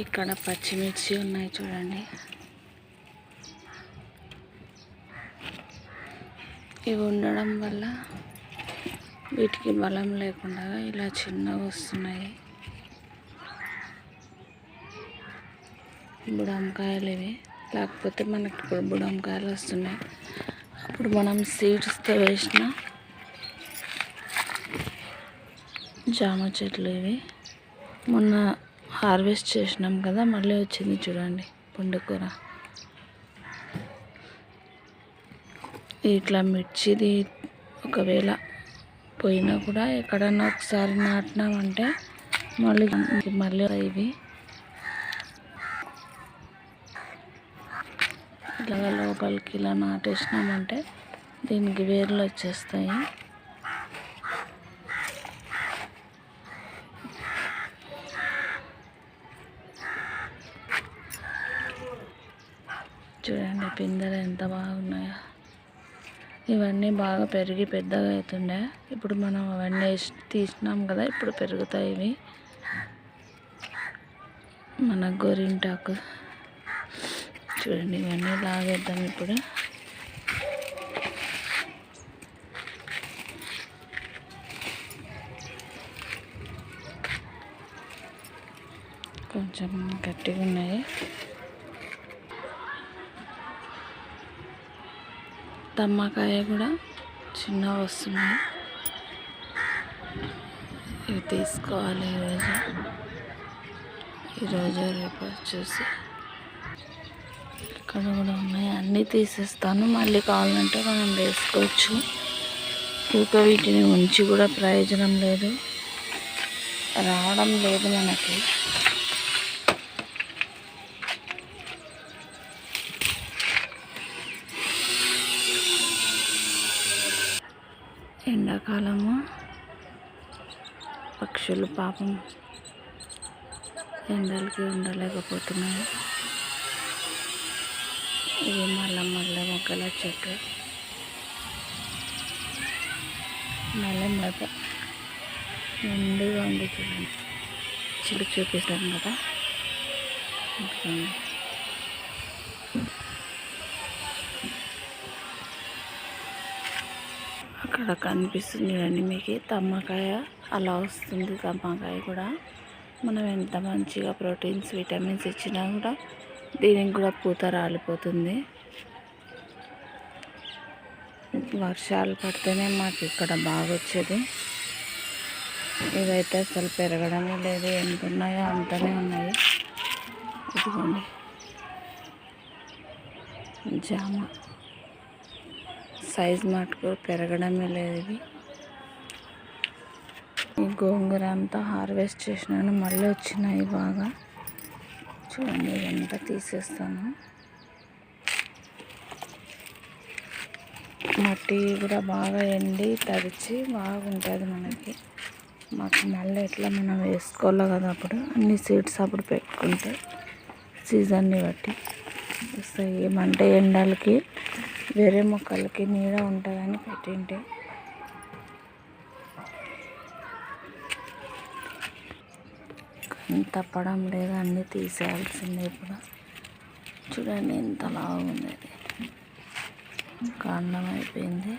ఇక్కడ పచ్చిమిర్చి ఉన్నాయి చూడండి. ఇవి ఉండడం వల్ల వీటికి బలం లేకుండా ఇలా చిన్నగా వస్తున్నాయి. బుడంకాయలు ఇవి, లేకపోతే మనకి ఇప్పుడు బుడంకాయలు వస్తున్నాయి. అప్పుడు మనం సీడ్స్తో వేసిన జామ చెట్లు ఇవి. మొన్న హార్వెస్ట్ చేసినాం కదా, మళ్ళీ వచ్చింది చూడండి పుండుకూర. ఇట్లా మిర్చిది ఒకవేళ పోయినా కూడా ఎక్కడన్నా ఒకసారి నాటినామంటే మళ్ళీ ఇవి ఇట్లా లోపలికి ఇలా నాటేసినామంటే దీనికి వేర్లు వచ్చేస్తాయి. చూడండి పిందెలు ఎంత బాగున్నాయో. ఇవన్నీ బాగా పెరిగి పెద్దగా అవుతుండే. ఇప్పుడు మనం అవన్నీ తీసినాం కదా, ఇప్పుడు పెరుగుతాయి ఇవి. మన గోరింటాకు చూడండి, ఇవన్నీ లాగేద్దాం ఇప్పుడు. కొంచెం గట్టిగా ఉన్నాయి. తమ్మకాయ కూడా చిన్నగా వస్తున్నాయి. ఇవి తీసుకోవాలి ఈరోజు రేపు చూసి. ఇక్కడ కూడా ఉన్నాయి, అన్నీ తీసేస్తాను. మళ్ళీ కావాలంటే మనం వేసుకోవచ్చు. ఇంకా వీటిని ఉంచి కూడా ప్రయోజనం లేదు, రావడం లేదు మనకి. ఎండాకాలము పక్షులు పాపం ఎండలకి ఉండలేకపోతున్నాయి. ఇది మల్లె మొక్కల చెట్టు. మల్లె మొక్క నిండుగా ఉంది చూడండి. చిలుకు చూపిస్తాం కదా. అక్కడ కనిపిస్తుంది చూడండి మీకు తమ్మకాయ. అలా వస్తుంది తమ్మకాయ కూడా. మనం ఎంత మంచిగా ప్రోటీన్స్ విటమిన్స్ ఇచ్చినా కూడా దీనికి కూడా పూత రాలిపోతుంది. వర్షాలు పడితేనే మాకు ఇక్కడ బాగా వచ్చేది. ఇవైతే అసలు పెరగడమే లేదు. ఎంత ఉన్నాయో అంతనే ఉన్నాయి. ఇదిగోండి జామ సైజ్ మటుకు పెరగడమే లేదు. ఇవి ఈ గోంగూర అంతా హార్వెస్ట్ చేసినాను, మళ్ళీ వచ్చినాయి బాగా. చూడండి ఇదంతా తీసేస్తాను. మట్టి కూడా బాగా ఎండి తడిచి బాగుంటుంది మనకి. మాకు మళ్ళీ ఎట్లా మనం వేసుకోవాలి కదా, అప్పుడు అన్ని సీడ్స్ అప్పుడు పెట్టుకుంటే సీజన్ని బట్టి వస్తాయి. ఏమంటే ఎండలకి వేరే మొక్కలకి నీడ ఉంటుందని పెట్టింటే తప్పడం లేదు, అన్నీ తీసేయాల్సిందే ఇప్పుడు. చూడండి ఎంత లావుంది, అది కాండం అయిపోయింది.